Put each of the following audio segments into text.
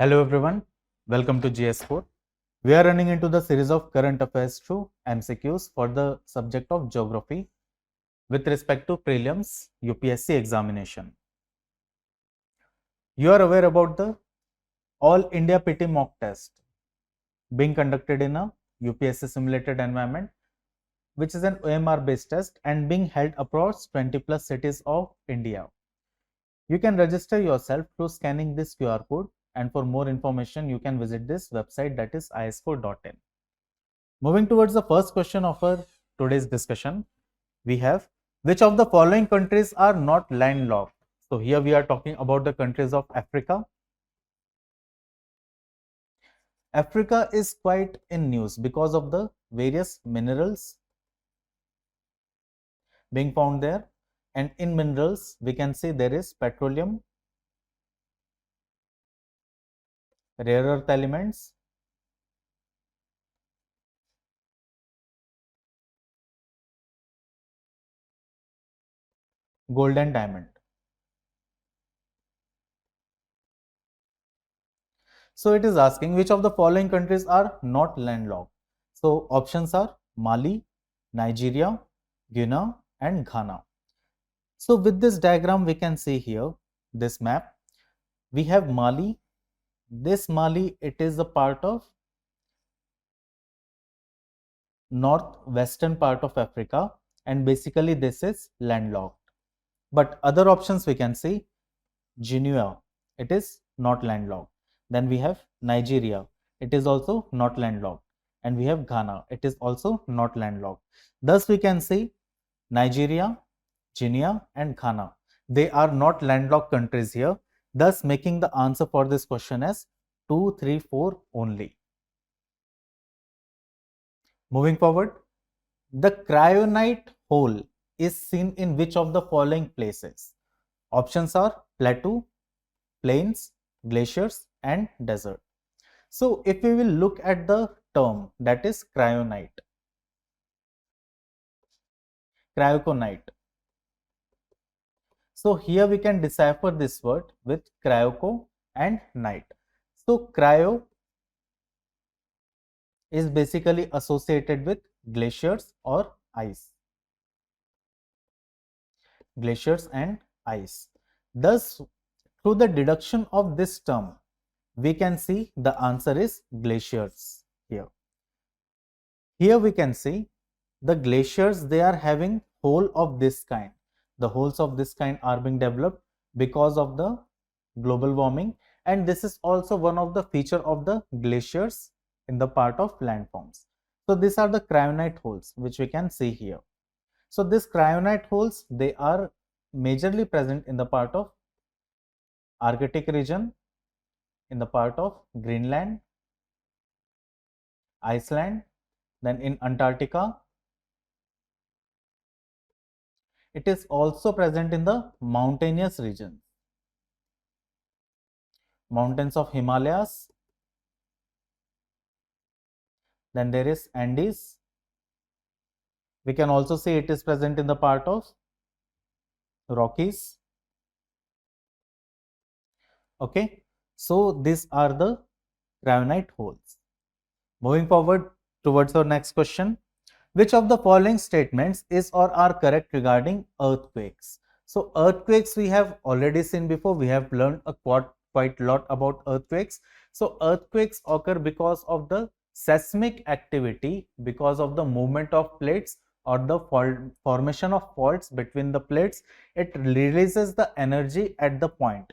Hello everyone, welcome to GS4. We are running into the series of current affairs through MCQs for the subject of geography with respect to prelims UPSC examination. You are aware about the All India PT mock test being conducted in a UPSC simulated environment, which is an OMR based test and being held across 20 plus cities of India. You can register yourself through scanning this QR code, and for more information you can visit this website, that is is4.in. Moving towards the first question of our today's discussion, we have which of the following countries are not landlocked? So here we are talking about the countries of Africa. Africa is quite in news because of the various minerals being found there, and in minerals we can see there is petroleum, rare earth elements, gold and diamond. So it is asking which of the following countries are not landlocked. So options are Mali, Nigeria, Guinea and Ghana. So with this diagram we can see here this map. We have Mali. This Mali, it is a part of northwestern part of Africa, and basically this is landlocked. But other options we can see Guinea, it is not landlocked. Then we have Nigeria, it is also not landlocked. And we have Ghana, it is also not landlocked. Thus we can see Nigeria, Guinea and Ghana, they are not landlocked countries here, thus making the answer for this question as 2, 3, 4 only. Moving forward, the cryonite hole is seen in which of the following places? Options are plateau, plains, glaciers and desert. So if we will look at the term, that is cryonite, cryoconite. So here we can decipher this word with cryoko and night. So cryo is basically associated with glaciers or ice. Glaciers and ice. Thus, through the deduction of this term, we can see the answer is glaciers here. Here we can see the glaciers, they are having hole of this kind. The holes of this kind are being developed because of the global warming, and this is also one of the feature of the glaciers in the part of landforms. So these are the cryonite holes which we can see here. So these cryonite holes, they are majorly present in the part of Arctic region, in the part of Greenland, Iceland, then in Antarctica. It is also present in the mountainous regions, mountains of Himalayas. Then there is Andes. We can also see it is present in the part of Rockies. Okay, so these are the cryonite holes. Moving forward towards our next question. Which of the following statements is or are correct regarding earthquakes? So earthquakes we have already seen before. We have learned quite lot about earthquakes. So earthquakes occur because of the seismic activity, because of the movement of plates or the formation of faults between the plates. It releases the energy at the point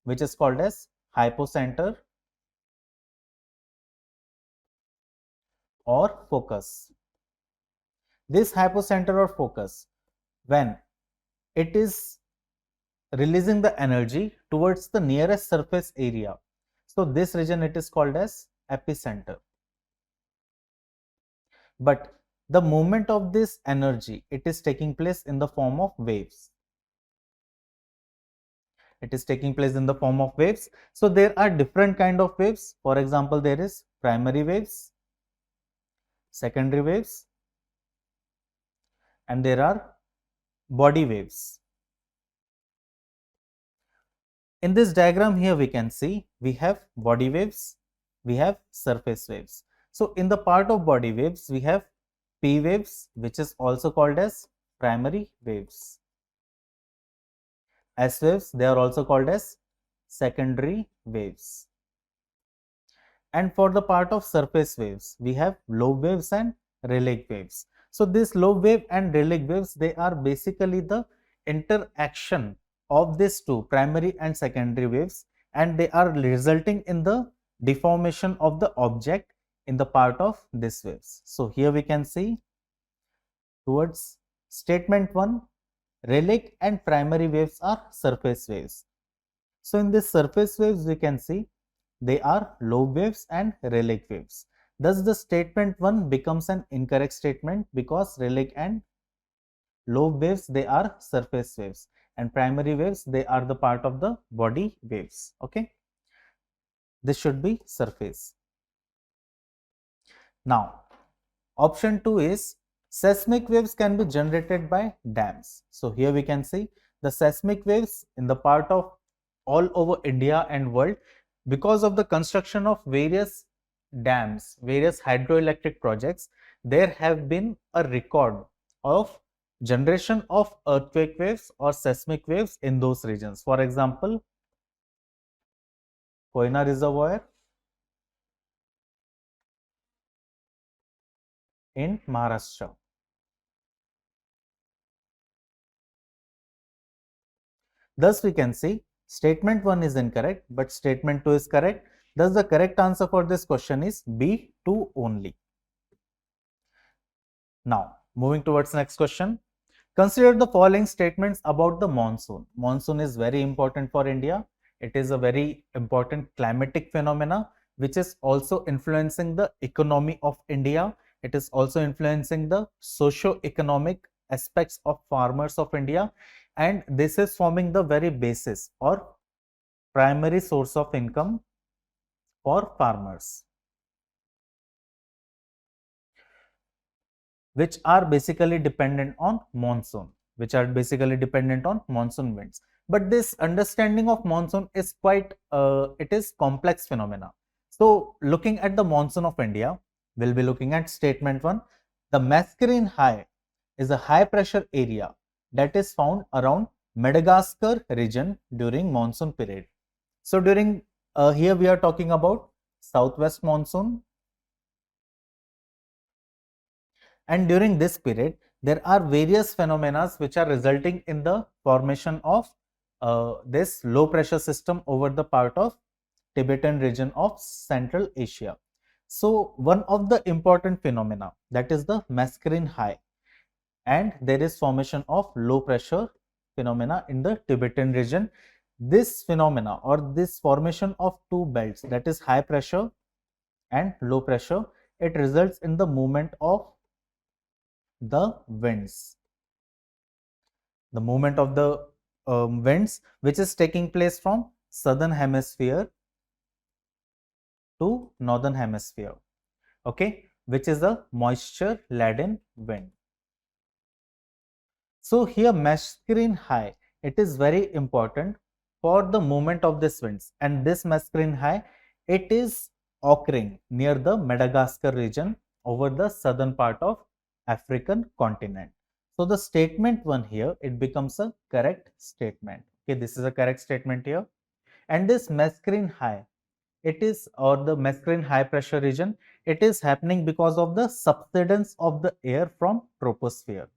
which is called as hypocenter or focus. This hypocenter or focus, when it is releasing the energy towards the nearest surface area, so this region it is called as epicenter. But the movement of this energy, it is taking place in the form of waves. It is taking place in the form of waves. So there are different kind of waves. For example, there is primary waves, secondary waves, and there are body waves. In this diagram here, we can see we have body waves, we have surface waves. So in the part of body waves, we have P waves, which is also called as primary waves. S waves, they are also called as secondary waves. And for the part of surface waves, we have lobe waves and relic waves. So this lobe wave and relic waves, they are basically the interaction of these two primary and secondary waves, and they are resulting in the deformation of the object in the part of these waves. So here we can see towards statement 1, relic and primary waves are surface waves. So in this surface waves, we can see they are lobe waves and relic waves. Thus, the statement 1 becomes an incorrect statement because relic and lobe waves, they are surface waves, and primary waves, they are the part of the body waves. Okay, this should be surface. Now, option 2 is seismic waves can be generated by dams. So here we can see the seismic waves in the part of all over India and world because of the construction of various dams, various hydroelectric projects. There have been a record of generation of earthquake waves or seismic waves in those regions. For example, Koyna Reservoir in Maharashtra. Thus, we can see statement 1 is incorrect, but statement 2 is correct. Thus, the correct answer for this question is B, 2 only. Now, moving towards next question. Consider the following statements about the monsoon. Monsoon is very important for India. It is a very important climatic phenomena which is also influencing the economy of India. It is also influencing the socio-economic aspects of farmers of India, and this is forming the very basis or primary source of income for farmers, which are basically dependent on monsoon, winds. But this understanding of monsoon is quite it is complex phenomena. So looking at the monsoon of India, we'll be looking at statement 1. The mascarene high is a high pressure area that is found around Madagascar region during monsoon period. So during here we are talking about southwest monsoon, and during this period there are various phenomena which are resulting in the formation of this low pressure system over the part of Tibetan region of Central Asia. So one of the important phenomena, that is the mascarene high, and there is formation of low pressure phenomena in the Tibetan region. This phenomena or this formation of two belts, that is high pressure and low pressure, it results in the movement of the winds, winds which is taking place from southern hemisphere to northern hemisphere, okay, which is a moisture laden wind. So here mascarene high, it is very important for the movement of these winds, and this mascarene high, it is occurring near the Madagascar region over the southern part of African continent. So the statement 1 here, it becomes a correct statement. Okay, this is a correct statement here. And this mascarene high, it is, or the mascarene high pressure region, it is happening because of the subsidence of the air from troposphere.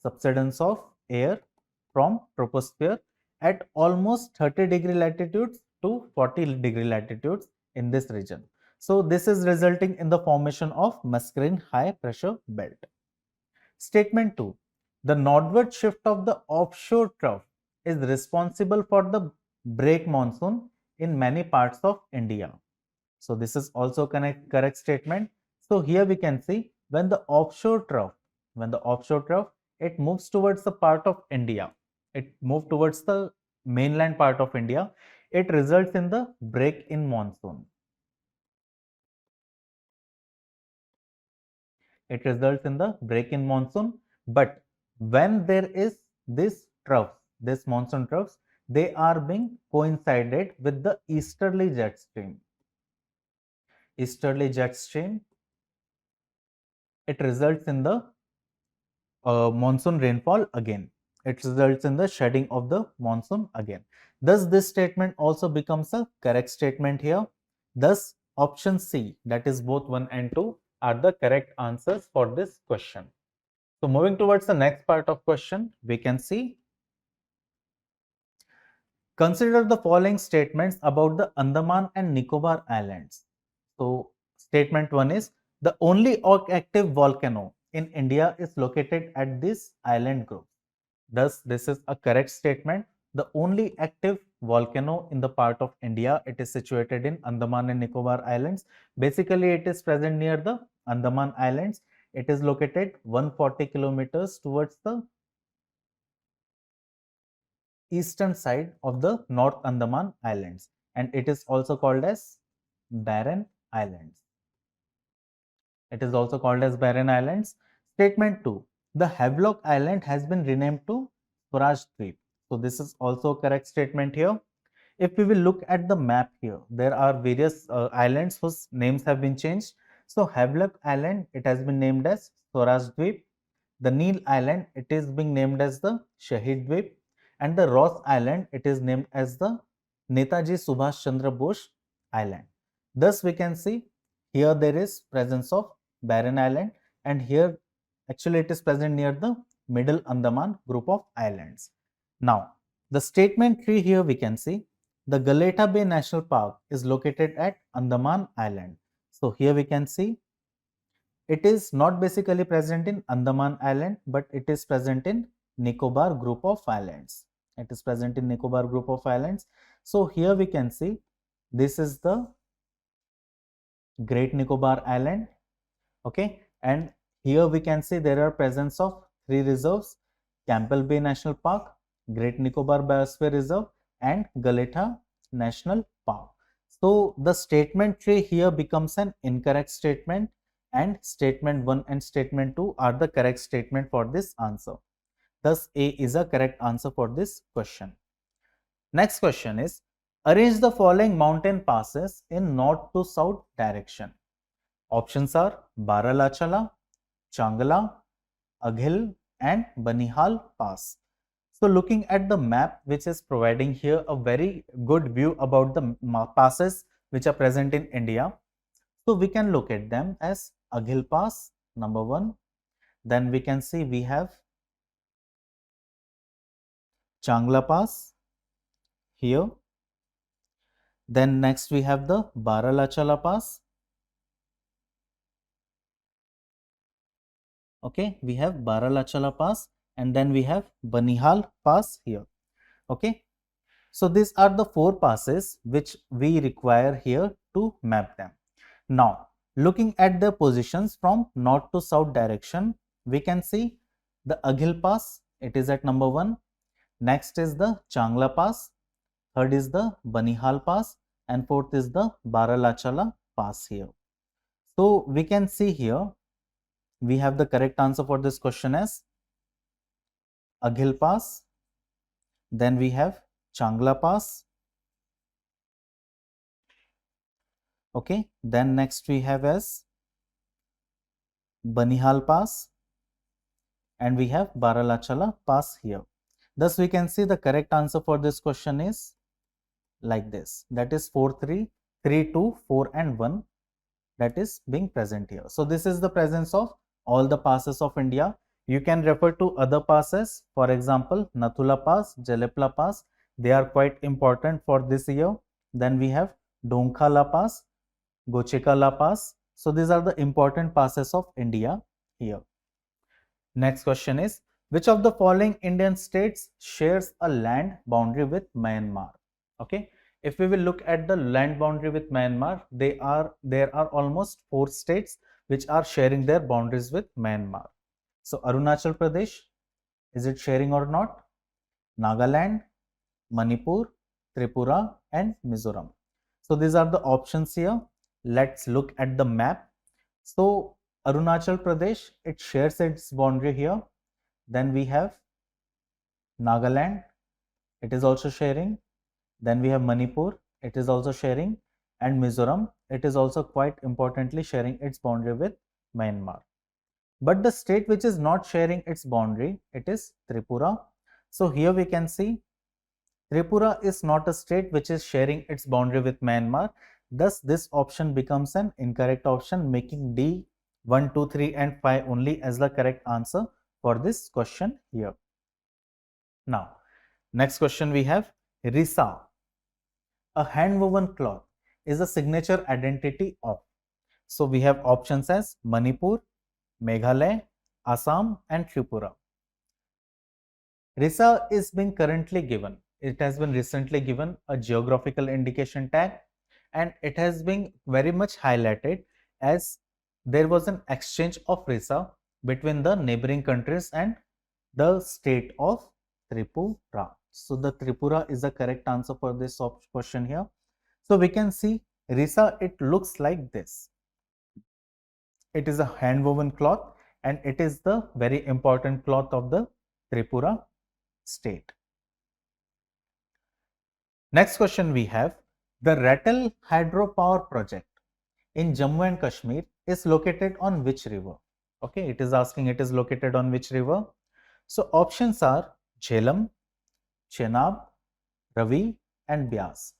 Subsidence of air from troposphere at almost 30-degree latitudes to 40-degree latitudes in this region. So this is resulting in the formation of mascarene high pressure belt. Statement 2. The northward shift of the offshore trough is responsible for the break monsoon in many parts of India. So this is also correct statement. So here we can see when the offshore trough, it moves towards the part of India, it moves towards the mainland part of India, it results in the break in monsoon. It results in the break in monsoon. But when there is this trough, this monsoon troughs, they are being coincided with the easterly jet stream. Easterly jet stream, it results in the monsoon rainfall again. It results in the shedding of the monsoon again. Thus, this statement also becomes a correct statement here. Thus, option C, that is both 1 and 2, are the correct answers for this question. So, moving towards the next part of question, we can see, consider the following statements about the Andaman and Nicobar Islands. So, statement 1 is, the only active volcano in India is located at this island group. Thus, this is a correct statement. The only active volcano in the part of India, it is situated in Andaman and Nicobar Islands. Basically, it is present near the Andaman Islands. It is located 140 kilometers towards the eastern side of the North Andaman Islands, and it is also called as Barren Islands. It is also called as Barren Islands. Statement 2. The Havelock Island has been renamed to Swaraj Dweep. So this is also a correct statement here. If we will look at the map here, there are various islands whose names have been changed. So Havelock Island, it has been named as Swaraj Dweep. The Neil Island, it is being named as the Shahid Dweep. And the Ross Island, it is named as the Netaji Subhash Chandra Bose Island. Thus we can see here there is presence of Barren Island, and here actually it is present near the Middle Andaman group of islands. Now, the statement 3 here we can see, the Galeta Bay National Park is located at Andaman Island. So here we can see it is not basically present in Andaman Island, but it is present in Nicobar group of islands. It is present in Nicobar group of islands. So here we can see this is the Great Nicobar Island. Okay, and here we can see there are presence of 3 reserves: Campbell Bay National Park, Great Nicobar Biosphere Reserve, and Galeta National Park. So the statement 3 here becomes an incorrect statement, and statement 1 and statement 2 are the correct statement for this answer. Thus, A is a correct answer for this question. Next question is, arrange the following mountain passes in north to south direction. Options are Baralachala, Changla, Aghil, and Banihal Pass. So looking at the map, which is providing here a very good view about the passes which are present in India. So we can locate them as Aghil Pass, number 1. Then we can see we have Changla Pass here. Then next we have the Baralachala Pass. Okay, we have Baralachala Pass, and then we have Banihal Pass here. Okay, so these are the 4 passes which we require here to map them. Now, looking at the positions from north to south direction, we can see the Aghil Pass, it is at number 1. Next is the Changla Pass, third is the Banihal Pass, and fourth is the Baralachala Pass here. So we can see here we have the correct answer for this question as Aghil Pass, then we have Changla Pass. Okay, then next we have as Banihal Pass, and we have Baralachala Pass here. Thus we can see the correct answer for this question is like this, that is 4, 3, 3, 2, 4 and 1 that is being present here. So this is the presence of all the passes of India. You can refer to other passes, for example Nathula Pass, Jalepla Pass, they are quite important for this year. Then we have Donkhala Pass, Gochekala Pass. So these are the important passes of India here. Next question is, which of the following Indian states shares a land boundary with Myanmar? Okay, if we will look at the land boundary with Myanmar, there are almost 4 states which are sharing their boundaries with Myanmar. So Arunachal Pradesh, is it sharing or not? Nagaland, Manipur, Tripura and Mizoram. So these are the options here. Let's look at the map. So Arunachal Pradesh, it shares its boundary here. Then we have Nagaland, it is also sharing. Then we have Manipur, it is also sharing, and Mizoram, it is also quite importantly sharing its boundary with Myanmar. But the state which is not sharing its boundary, it is Tripura. So here we can see Tripura is not a state which is sharing its boundary with Myanmar. Thus, this option becomes an incorrect option, making D 1, 2, 3 and 5 only as the correct answer for this question here. Now, next question we have Risa. A hand-woven cloth is a signature identity of. So, we have options as Manipur, Meghalaya, Assam and Tripura. Risa is being currently given. It has been recently given a geographical indication tag, and it has been very much highlighted as there was an exchange of Risa between the neighboring countries and the state of Tripura. So the Tripura is the correct answer for this question here. So we can see Risa, it looks like this. It is a hand woven cloth and it is the very important cloth of the Tripura state. Next question we have, the Rattle hydropower project in Jammu and Kashmir is located on which river? Okay, it is asking it is located on which river. So options are Jhelum, Chenab, Ravi and Byas.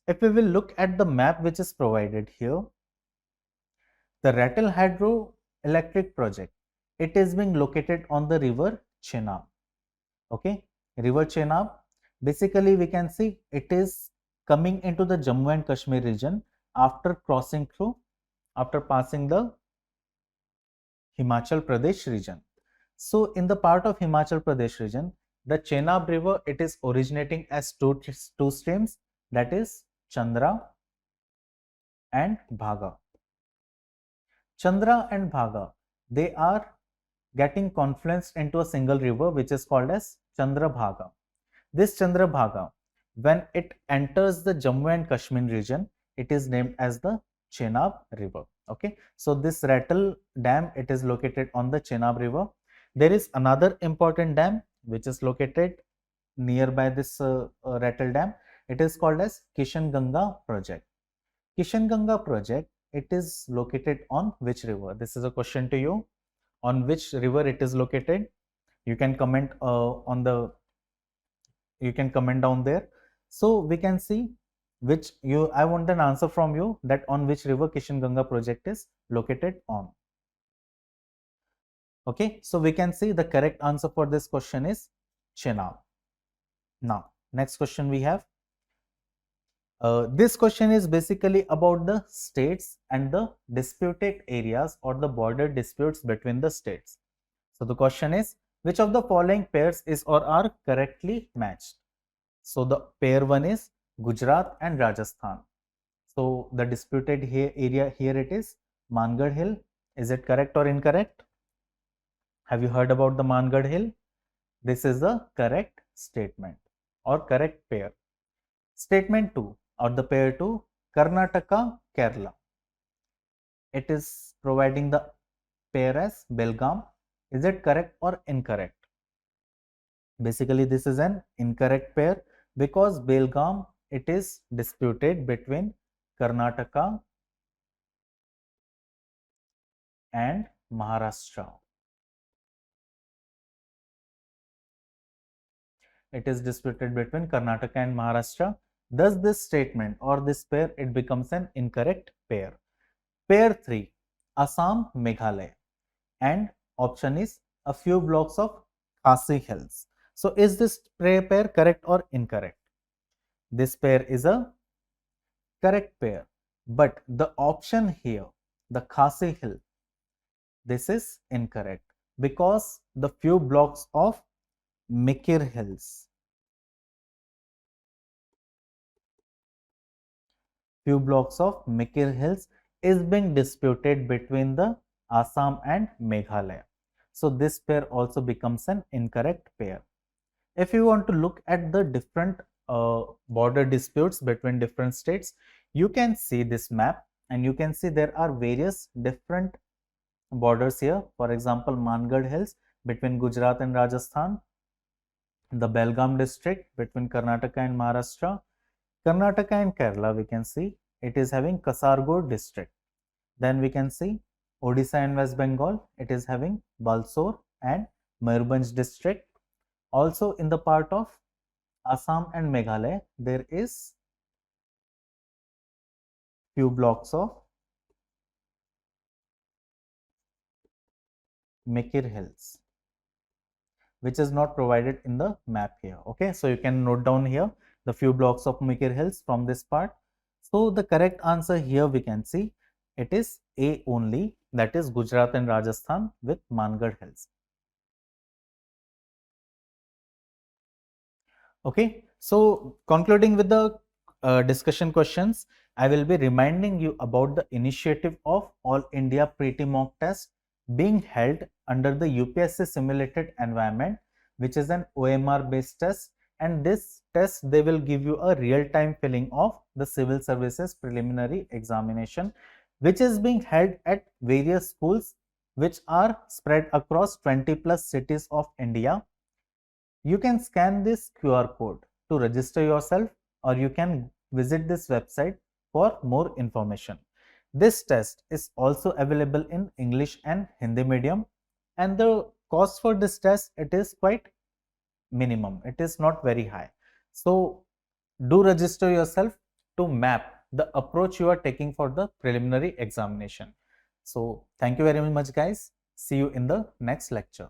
If we will look at the map which is provided here, the Rattle hydroelectric project, it is being located on the river Chenab. Okay, river Chenab, basically we can see it is coming into the Jammu and Kashmir region after crossing through, after passing the Himachal Pradesh region. So in the part of Himachal Pradesh region, the Chenab river, it is originating as two streams, that is Chandra and Bhaga. Chandra and Bhaga, they are getting confluenced into a single river which is called as Chandrabhaga. This Chandrabhaga, when it enters the Jammu and Kashmir region, it is named as the Chenab river. Okay, so this Rattle dam, it is located on the Chenab river. There is another important dam which is located nearby this Rattle dam. It is called as Kishan Ganga project. Kishan Ganga project, it is located on which river? This is a question to you. On which river it is located? You can comment you can comment down there. So we can see which I want an answer from you, that on which river Kishan Ganga project is located on. Okay, so we can see the correct answer for this question is Chenab. Now, next question we have. This question is basically about the states and the disputed areas or the border disputes between the states. So the question is, which of the following pairs is or are correctly matched? So the pair one is Gujarat and Rajasthan. So the disputed area here it is Mangarh Hill. Is it correct or incorrect? Have you heard about the Mangarh Hill? This is the correct statement or correct pair. Statement 2 or the pair 2, Karnataka, Kerala. It is providing the pair as Belgaum. Is it correct or incorrect? Basically, this is an incorrect pair because Belgaum, it is disputed between Karnataka and Maharashtra. It is disputed between Karnataka and Maharashtra. Thus, this statement or this pair, it becomes an incorrect pair. Pair 3, Assam, Meghalaya. And option is a few blocks of Khasi Hills. So, is this pair correct or incorrect? This pair is a correct pair. But the option here, the Khasi Hill, this is incorrect because the few blocks of Mikir Hills. Few blocks of Mikir Hills is being disputed between the Assam and Meghalaya. So this pair also becomes an incorrect pair. If you want to look at the different border disputes between different states, you can see this map and you can see there are various different borders here. For example, Mangarh Hills between Gujarat and Rajasthan. the Belgaum district between Karnataka and Maharashtra. Karnataka and Kerala, we can see it is having Kasargod district. Then we can see Odisha and West Bengal, it is having Balsore and Mayurbhanj district. Also in the part of Assam and Meghalaya, there is few blocks of Mekir Hills, which is not provided in the map here. Okay, so you can note down here the few blocks of Mekir Hills from this part. So the correct answer here we can see it is A only, that is Gujarat and Rajasthan with Mangarh Hills. Okay, so concluding with the discussion questions, I will be reminding you about the initiative of All India Pre-T Mock Test being held under the UPSC simulated environment, which is an OMR based test, and this test they will give you a real-time filling of the civil services preliminary examination, which is being held at various schools which are spread across 20 plus cities of India. You can scan this QR code to register yourself, or you can visit this website for more information. This test is also available in English and Hindi medium, and the cost for this test it is quite minimum. It is not very high. So do register yourself to map the approach you are taking for the preliminary examination. So thank you very much guys. See you in the next lecture.